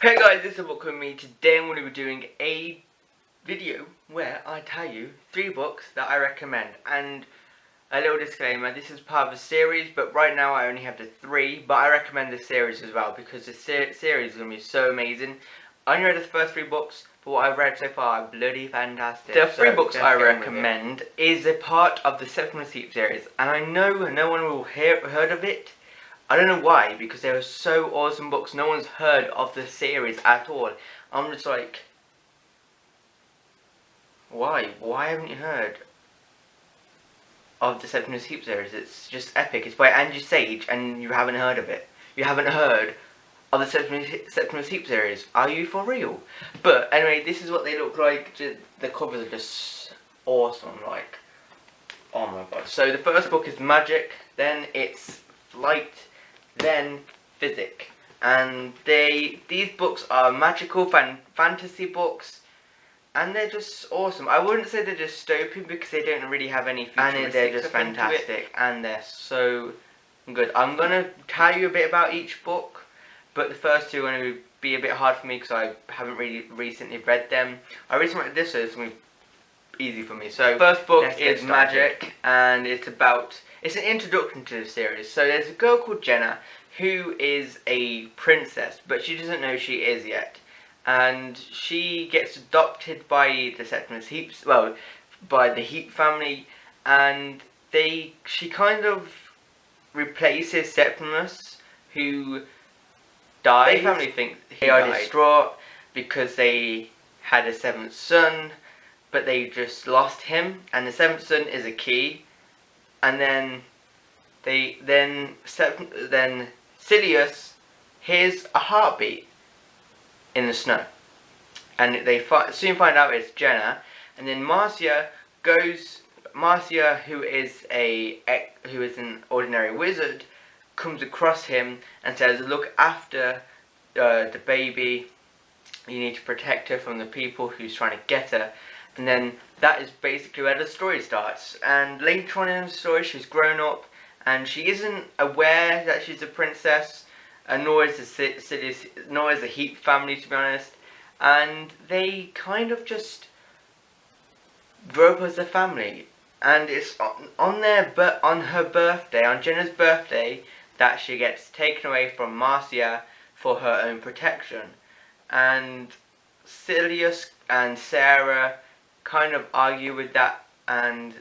Hey guys, this is abookwithme. Today I'm going to be doing a video where I tell you 3 books that I recommend. And a little disclaimer, this is part of a series, but right now I only have the 3, but I recommend the series as well because the series is going to be so amazing. I only read the first 3 books, but what I've read so far are bloody fantastic. The 3 books I recommend is a part of the Septimus Heap series, and I know no one will heard of it. I don't know why, because they were so awesome books. No one's heard of the series at all. I'm just like, why? Why haven't you heard of the Septimus Heap series? It's just epic. It's by Andrew Sage, and you haven't heard of it. You haven't heard of the Septimus Heap series. Are you for real? But anyway, this is what they look like. The covers are just awesome. Like, oh my god. So the first book is Magic, then it's Flight, then Physic, and these books are magical fantasy books, and they're just awesome. I wouldn't say they're dystopian because they don't really have any futuristic, and they're just fantastic, and they're so good. I'm gonna tell you a bit about each book, but the first 2 are going to be a bit hard for me because I haven't really recently read them. I recently read this, so it's going to be easy for me. So first book is Magic, and it's an introduction to the series. So there's a girl called Jenna who is a princess, but she doesn't know she is yet. And she gets adopted by the Septimus Heaps, well, by the Heap family, and she kind of replaces Septimus, who died. The family think they are distraught because they had a 7th son, but they just lost him, and the 7th son is a key. And then Silius hears a heartbeat in the snow, and they soon find out it's Jenna. And then Marcia, who is an ordinary wizard, comes across him and says, "Look after the baby. You need to protect her from the people who's trying to get her." And then that is basically where the story starts. And later on in the story, she's grown up, and she isn't aware that she's a princess, nor is the Heap family, to be honest. And they kind of just grow up as a family. And it's on her birthday, on Jenna's birthday, that she gets taken away from Marcia for her own protection. And Silius and Sarah kind of argue with that, and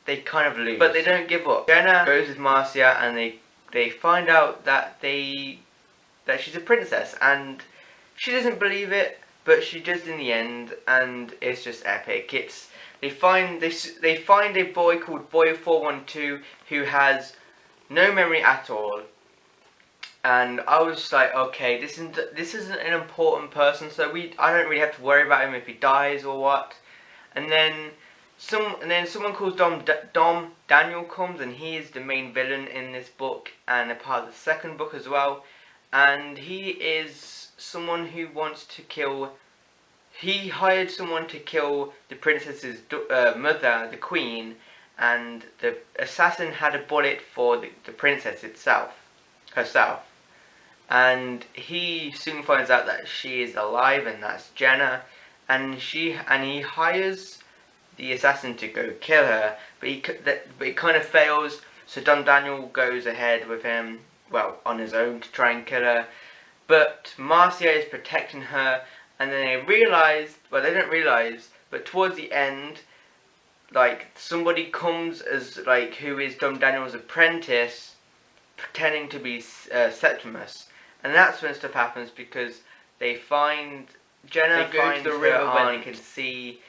they kind of lose, but they don't give up. Jenna goes with Marcia, and they find out that she's a princess, and she doesn't believe it, but she does in the end, and it's just epic. They find a boy called Boy 412 who has no memory at all. And I was just like, okay, this isn't an important person, so I don't really have to worry about him if he dies or what. And then someone called Dom Daniel comes, and he is the main villain in this book and a part of the second book as well. And he is someone who wants to kill. He hired someone to kill the princess's mother, the queen, and the assassin had a bullet for the princess herself. And he soon finds out that she is alive, and that's Jenna. And he hires the assassin to go kill her, but it kind of fails. So Don Daniel goes ahead with him, well, on his own, to try and kill her. But Marcia is protecting her, and then they don't realize, but towards the end, like, somebody comes as, like, who is Don Daniel's apprentice, pretending to be Septimus. And that's when stuff happens, because Jenna finds the river and you can see,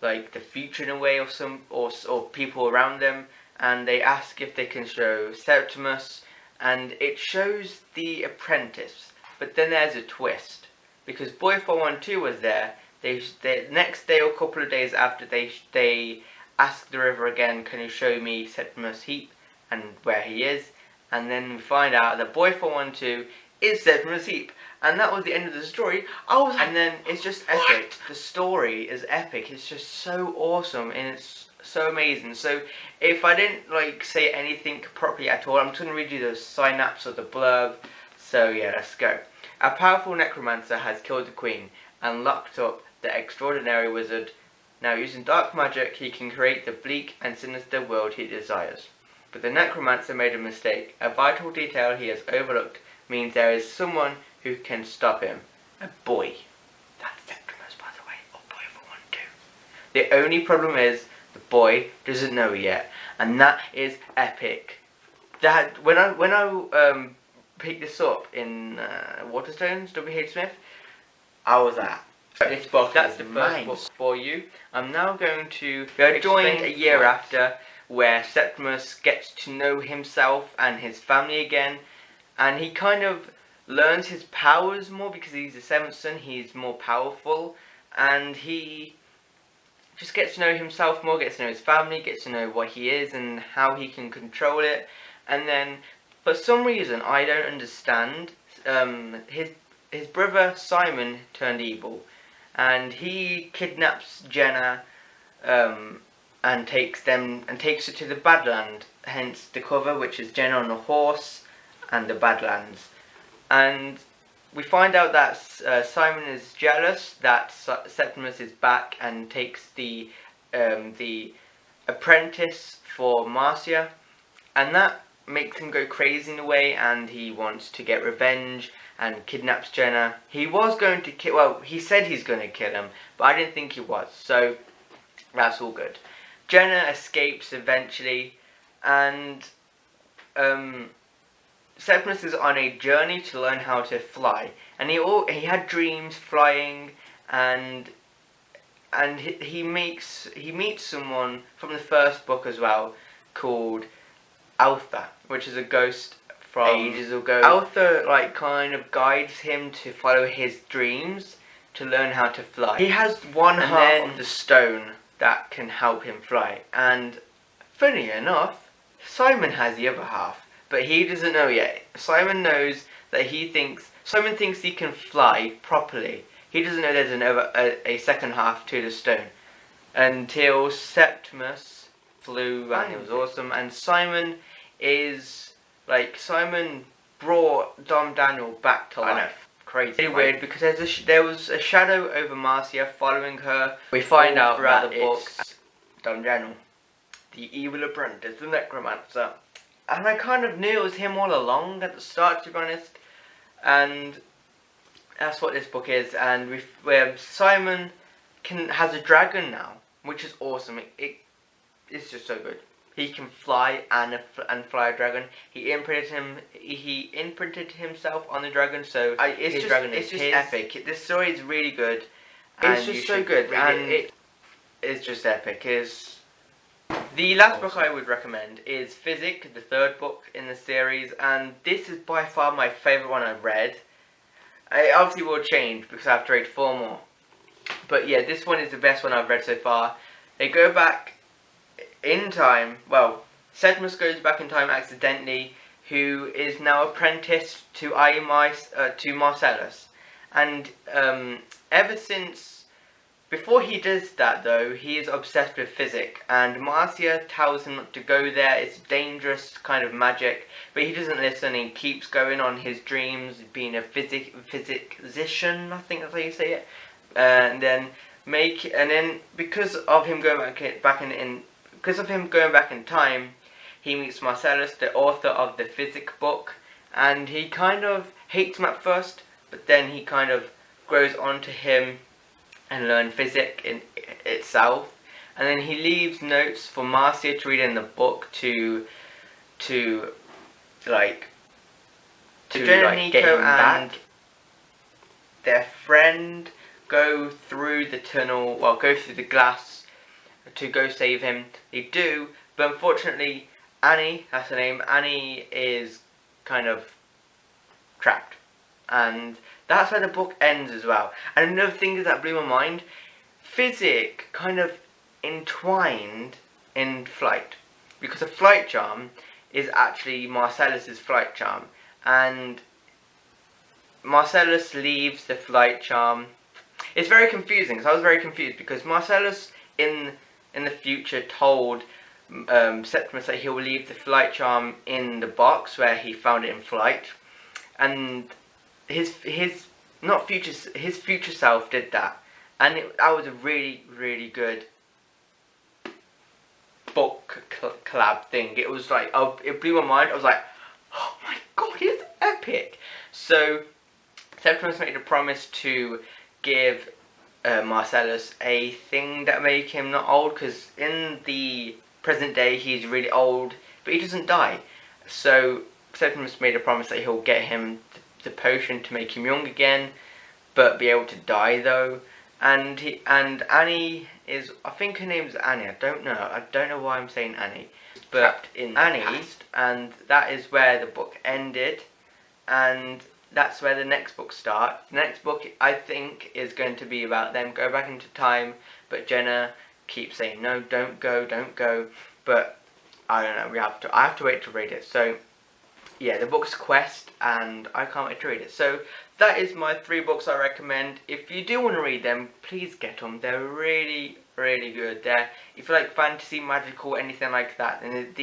like, the future in a way of or people around them, and they ask if they can show Septimus, and it shows the apprentice. But then there's a twist, because Boy 412 was there. The next day or a couple of days after, they ask the river again, "Can you show me Septimus Heap and where he is?" And then we find out that Boy 412 is Septimus Heap. And that was the end of the story. And then it's just epic. The story is epic. It's just so awesome, and it's so amazing. So if I didn't say anything properly at all, I'm just going to read you the synapse of the blurb. So yeah, let's go. A powerful necromancer has killed the queen and locked up the extraordinary wizard. Now using dark magic he can create the bleak and sinister world he desires. But the necromancer made a mistake. A vital detail he has overlooked means there is someone who can stop him. A boy. That's Septimus, by the way. Or boy for 1 too. The only problem is the boy doesn't know yet, and that is epic. That when I picked this up in Waterstones, W.H. Smith, I was at. This book, that's the first book for you. I'm now going to join a year after, where Septimus gets to know himself and his family again, and he kind of learns his powers more because he's the 7th son. He's more powerful, and he just gets to know himself more, gets to know his family, gets to know what he is and how he can control it. And then, for some reason I don't understand, his brother Simon turned evil, and he kidnaps Jenna and takes her to the Badland, hence the cover, which is Jenna on a horse and the Badlands. And we find out that Simon is jealous that Septimus is back and takes the apprentice for Marcia, and that makes him go crazy in a way, and he wants to get revenge and kidnaps Jenna. He was going to kill, well, he said he's going to kill him, but I didn't think he was, so that's all good. Jenna escapes eventually, and Septimus is on a journey to learn how to fly, and he had dreams flying, and he meets someone from the first book as well called Altha, which is a ghost from ages ago. Altha kind of guides him to follow his dreams to learn how to fly. He has one half of the stone that can help him fly, and funny enough, Simon has the other half, but he doesn't know yet. Simon knows that Simon thinks he can fly properly. He doesn't know there's a second half to the stone, until Septimus flew, and it was awesome. And Simon brought Dom Daniel back to life. Crazy, really weird, because there was a shadow over Marcia following her. We find out throughout the book Dom Daniel, the evil apprentice, the necromancer, and I kind of knew it was him all along at the start, to be honest. And that's what this book is. And where Simon has a dragon now, which is awesome. It's just so good. He can fly and fly a dragon. He imprinted himself on the dragon, so it's just epic. This story is really good. It's just so good, and it's just epic. The last book I would recommend is Physic, the 3rd book in the series, and this is by far my favourite one I've read. It obviously will change because I have to read 4 more. But yeah, this one is the best one I've read so far. They go back in time. Well, Septimus goes back in time accidentally, who is now apprenticed to Marcellus. And ever since, before he does that though, he is obsessed with physic, and Marcia tells him not to go there. It's dangerous kind of magic, but he doesn't listen. He keeps going on his dreams, being a physician, I think that's how you say it. And then because of him going back in time, he meets Marcellus, the author of the physic book, and he kind of hates him at first, but then he kind of grows onto him and learn physic in itself. And then he leaves notes for Marcia to read in the book to Nico and their friend go through the tunnel, go through the glass to go save him. They do, but unfortunately Annie, that's her name, Annie is kind of trapped. And that's where the book ends as well. And another thing that blew my mind, physic kind of entwined in flight, because a flight charm is actually Marcellus's flight charm, and Marcellus leaves the flight charm. It's very confusing, because I was very confused, because Marcellus in the future told Septimus that he will leave the flight charm in the box where he found it in flight, and his not future his future self did that, and that was a really good book collab thing. It was like, it blew my mind. I was like, oh my god, it's epic. So Septimus made a promise to give Marcellus a thing that make him not old, because in the present day he's really old, but he doesn't die. So Septimus made a promise that he'll get him the potion to make him young again, but be able to die though. And Annie is, I think her name's Annie. I don't know why I'm saying Annie, but in Annie, and that is where the book ended, and that's where the next book starts. The next book, I think, is going to be about them go back into time, but Jenna keeps saying no, don't go. But I don't know. I have to wait to read it. So yeah, the book's Quest, and I can't wait to read it. So that is my 3 books I recommend. If you do want to read them, please get them. They're really good. If you like fantasy, magical, anything like that, then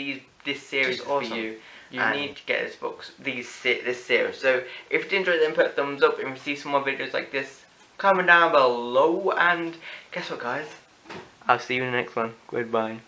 this series is awesome for you. You need to get this series. So if you did enjoy them, put a thumbs up. If you see some more videos like this, comment down below. And guess what, guys? I'll see you in the next one. Goodbye.